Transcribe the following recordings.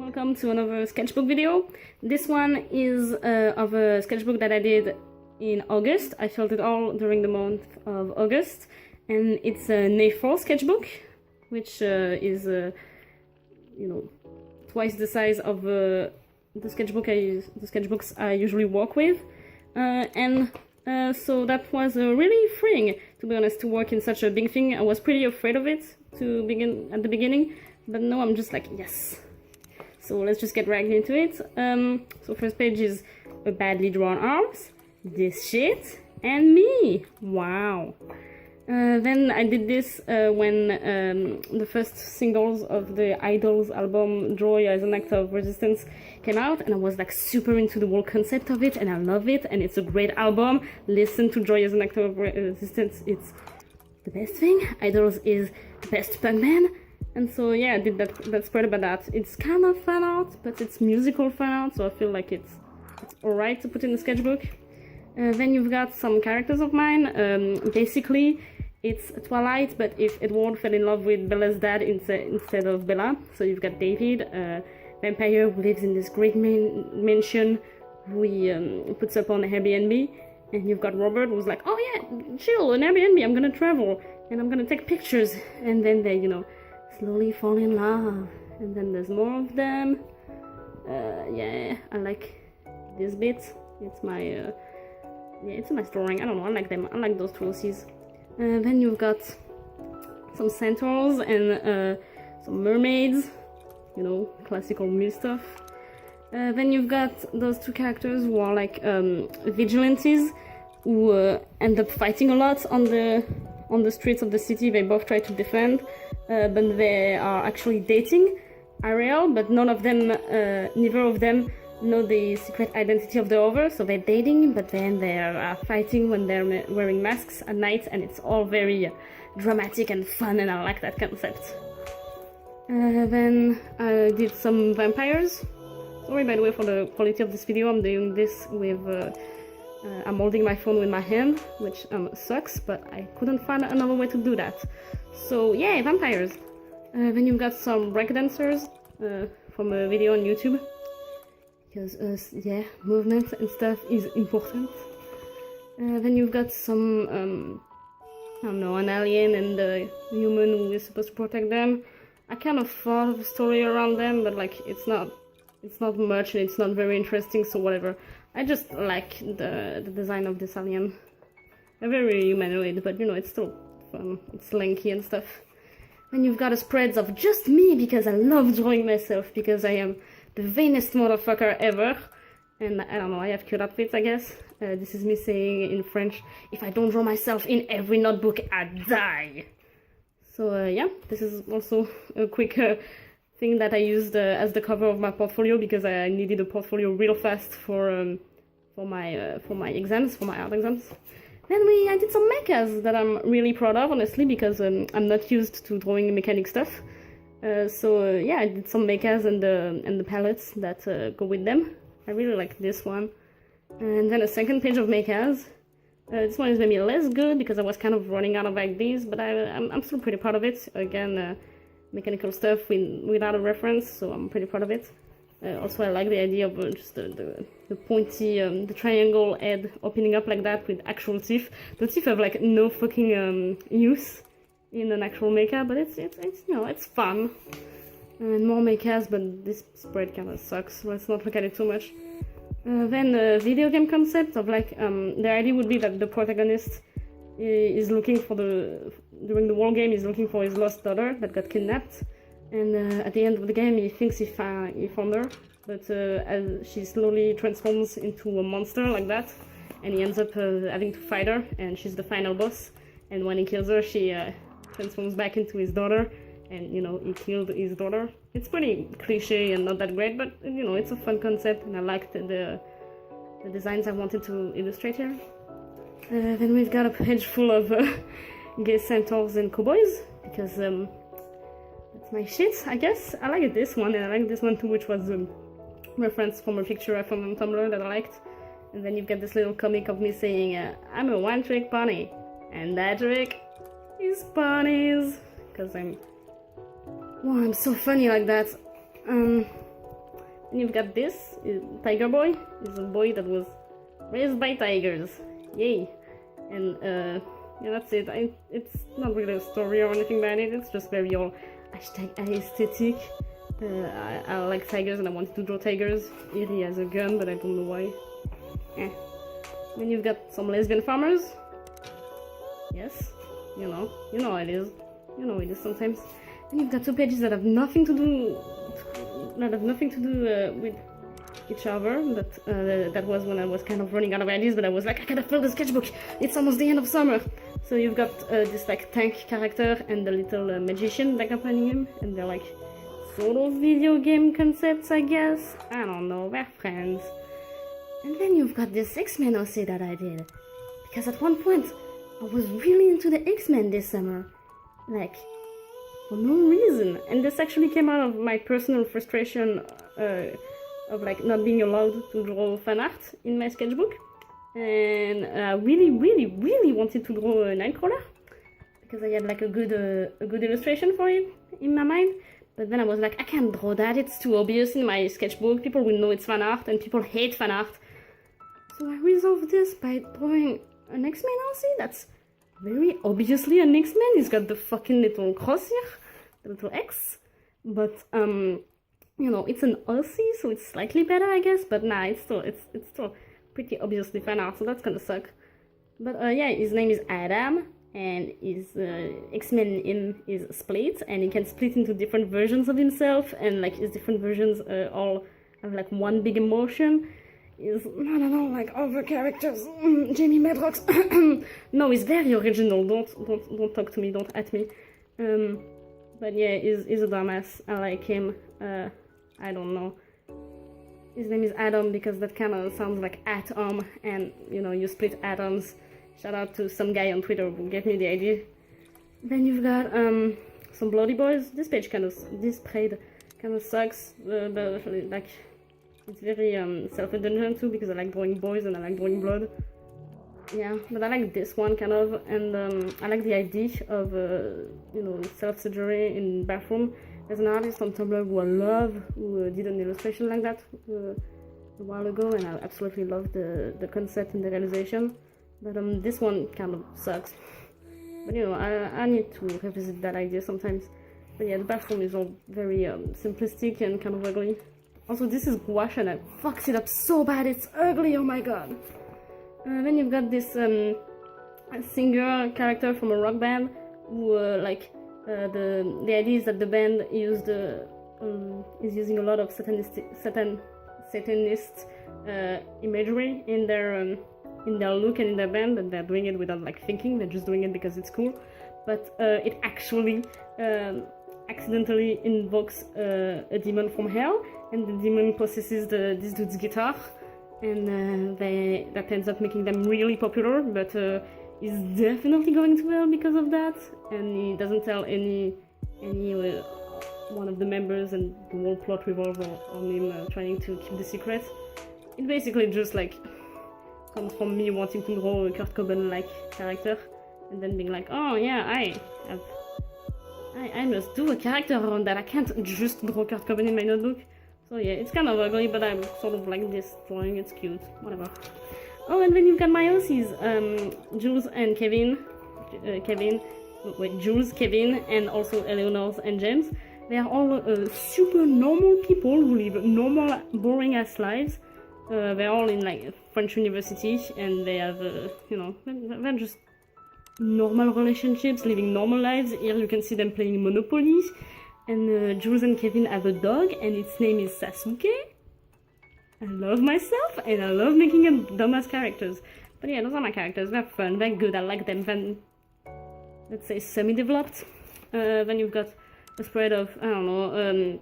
Welcome to another sketchbook video. This one is of a sketchbook that I did in August. I filled it all during the month of August, and it's an A4 sketchbook, which is twice the size of the sketchbooks I usually work with, so that was really freeing, to be honest, to work in such a big thing. I was pretty afraid of it at the beginning, but now I'm just like, yes. So let's just get right into it. So first page is a badly drawn arms, this shit, and me. Wow. Then I did this when the first singles of the Idols album Joy as an Act of Resistance came out, and I was like super into the whole concept of it, and I love it, and it's a great album. Listen to Joy as an Act of Resistance, it's the best thing. Idols is the best punk band. And so yeah, I did that spread about that. It's kind of fan art, but it's musical fan art, so I feel like it's alright to put in the sketchbook. Then you've got some characters of mine. Basically, it's Twilight, but if Edward fell in love with Bella's dad instead of Bella. So you've got David, a vampire who lives in this great mansion who he puts up on Airbnb. And you've got Robert, who's like, oh yeah, chill, an Airbnb, I'm gonna travel, and I'm gonna take pictures. And then they, slowly fall in love, and then there's more of them. Yeah, I like this bit. It's my it's a nice drawing. I don't know, I like them. I like those twilsies. Then you've got some centaurs and some mermaids, classical muse stuff. Then you've got those two characters who are like vigilantes who end up fighting a lot on the streets of the city. They both try to defend, but they are actually dating Ariel, but neither of them know the secret identity of the other, so they're dating, but then they are fighting when they're wearing masks at night, and it's all very dramatic and fun, and I like that concept. Then I did some vampires. Sorry, by the way, for the quality of this video. I'm doing this with I'm holding my phone with my hand, which sucks, but I couldn't find another way to do that. So yeah, vampires. Then you've got some breakdancers from a video on YouTube, because yeah, movement and stuff is important. Then you've got some I don't know, an alien and a human who is supposed to protect them. I kind of thought of a story around them, but like it's not much and it's not very interesting, so whatever. I just like the design of this alien. They're very humanoid, but it's still fun. It's lanky and stuff. Then you've got a spreads of just me, because I love drawing myself, because I am the vainest motherfucker ever. And I don't know, I have cute outfits, I guess. This is me saying in French, if I don't draw myself in every notebook, I die. So yeah, this is also a quick thing that I used as the cover of my portfolio, because I needed a portfolio real fast for my exams, for my art exams. Then I did some mechas that I'm really proud of, honestly, because I'm not used to drawing mechanic stuff. So yeah, I did some mechas and the palettes that go with them. I really like this one. And then a second page of mechas. This one is maybe less good because I was kind of running out of ideas, but I'm still pretty proud of it. Again, mechanical stuff without a reference, so I'm pretty proud of it. Also, I like the idea of just the pointy, the triangle head opening up like that with actual teeth. The teeth have like no fucking use in an actual mecha, but it's fun. And more mechas, but this spread kind of sucks. Let's not look at it too much. Then the video game concept of like the idea would be that the protagonist is looking for during the war game, he's looking for his lost daughter that got kidnapped, and at the end of the game he thinks he found her, but as she slowly transforms into a monster like that, and he ends up having to fight her, and she's the final boss, and when he kills her, she transforms back into his daughter, and he killed his daughter. It's pretty cliche and not that great, but it's a fun concept, and I liked the designs I wanted to illustrate here. Then we've got a page full of gay centaurs and cowboys, because that's my shit, I guess. I like this one, and I like this one too, which was a reference from a picture I found on Tumblr that I liked. And then you've got this little comic of me saying, I'm a one-trick pony, and that trick is ponies, because I'm so funny like that. And you've got this, Tiger Boy. Is a boy that was raised by tigers. Yay! And yeah, that's it. It's not really a story or anything about it. It's just very all aesthetic. I like tigers and I wanted to draw tigers. Here he has a gun, but I don't know why. Then you've got some lesbian farmers. Yes, you know how it is. You know it is sometimes. And you've got two pages that have nothing to do with each other. But that was when I was kind of running out of ideas. But I was like, I gotta fill the sketchbook. It's almost the end of summer. So you've got this like tank character and the little magician accompanying him, and they're like sort of video game concepts, I guess. I don't know. We're friends. And then you've got this X-Men OC that I did, because at one point I was really into the X-Men this summer, like for no reason. And this actually came out of my personal frustration of like not being allowed to draw fan art in my sketchbook. And I really wanted to draw a Nightcrawler because I had like a good illustration for it in my mind. But then I was like, I can't draw that. It's too obvious in my sketchbook. People will know it's fan art, and people hate fan art. So I resolved this by drawing an X-Men OC that's very obviously an X-Men. He's got the fucking little cross here, the little X. But you know, it's an OC, so it's slightly better, I guess. But nah, it's still pretty obviously fan art, so that's gonna suck. But yeah, his name is Adam, and his X-Men in is split, and he can split into different versions of himself, and like his different versions all have like one big emotion. Is I don't know, like other characters, Jamie Madrox. No, he's very original. Don't talk to me. Don't at me. But yeah, he's a dumbass. I like him. I don't know. His name is Adam because that kind of sounds like atom, and you know, you split atoms. Shout out to some guy on Twitter who gave me the idea. Then you've got some bloody boys. This page this spread kind of sucks, but like it's very self-indulgent too, because I like drawing boys and I like drawing blood. Yeah, but I like this one kind of, and I like the idea of you know, self-surgery in bathroom. There's an artist on Tumblr who I love who did an illustration like that a while ago, and I absolutely love the concept and the realization. But this one kind of sucks. But you know, I need to revisit that idea sometimes. But yeah, the bathroom is all very simplistic and kind of ugly. Also, this is gouache and I fucks it up so bad, it's ugly, oh my god. Then you've got this singer character from a rock band who like the idea is that the band used is using a lot of satanist imagery in their look and in their band, and they're doing it without like thinking. They're just doing it because it's cool. But it actually accidentally invokes a demon from hell, and the demon possesses this dude's guitar, and that ends up making them really popular. But he's definitely going to hell because of that, and he doesn't tell any one of the members, and the whole plot revolves on him trying to keep the secret. It basically just like comes from me wanting to draw a Kurt Cobain-like character, and then being like, oh yeah, I must do a character around that. I can't just draw Kurt Cobain in my notebook. So yeah, it's kind of ugly, but I'm sort of like this drawing. It's cute, whatever. Oh, and then you've got my OCs, Jules and Kevin. Jules, Kevin, and also Eleanor and James. They are all super normal people who live normal, boring-ass lives. They're all in like French university, and they have, you know, they're just normal relationships, living normal lives. Here you can see them playing Monopoly, and Jules and Kevin have a dog, and its name is Sasuke. I love myself, and I love making dumbass characters. But yeah, those are my characters. They're fun, they're good, I like them. Then, let's say, semi-developed. Then you've got a spread of, I don't know,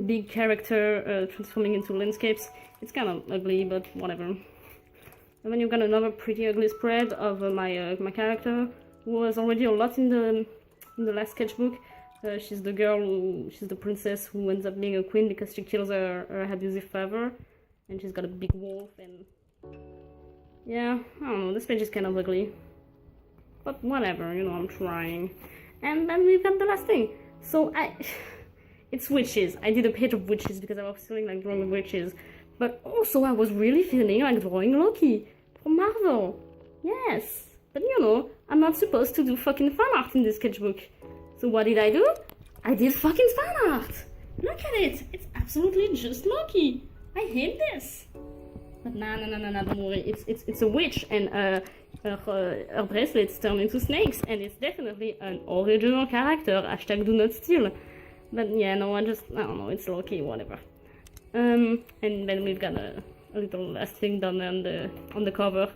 big character transforming into landscapes. It's kind of ugly, but whatever. And then you've got another pretty ugly spread of my character, who was already a lot in the last sketchbook. She's the girl, she's the princess who ends up being a queen because she kills her abusive father, and she's got a big wolf, and yeah, I don't know, this page is kind of ugly. But whatever, you know, I'm trying. And then we've got the last thing. So it's witches. I did a page of witches because I was feeling like drawing with witches. But also I was really feeling like drawing Loki from Marvel. Yes. But you know, I'm not supposed to do fucking fan art in this sketchbook. So what did I do? I did fucking fan art. Look at it. It's absolutely just Loki. I hate this. But nah, don't worry. It's a witch, and her bracelets turn into snakes, and it's definitely an original character. Hashtag do not steal. But yeah, no, I don't know. It's Loki, whatever. And then we've got a little last thing done on the cover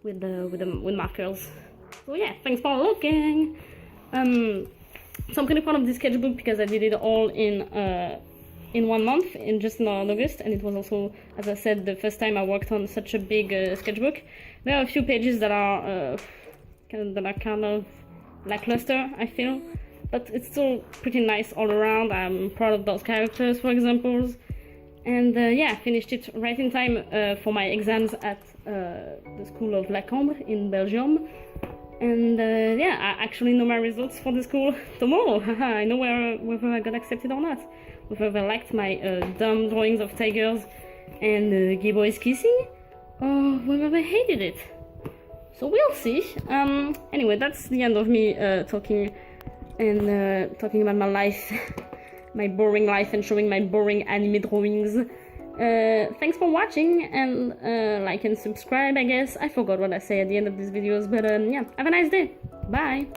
with markers. So yeah, thanks for looking. So I'm kind of proud of this sketchbook because I did it all in 1 month, in just in August, and it was also, as I said, the first time I worked on such a big sketchbook. There are a few pages that are kind of lackluster, I feel, but it's still pretty nice all around. I'm proud of those characters, for example, and yeah, I finished it right in time for my exams at the School of Lacombe in Belgium. And yeah, I actually know my results for the school tomorrow. I know whether I got accepted or not. Whether they liked my dumb drawings of tigers and gay boys kissing, or whether they hated it. So we'll see. Anyway, that's the end of me talking about my life, my boring life, and showing my boring anime drawings. Thanks for watching, and like and subscribe, I guess. I forgot what I say at the end of these videos, but yeah, have a nice day. Bye!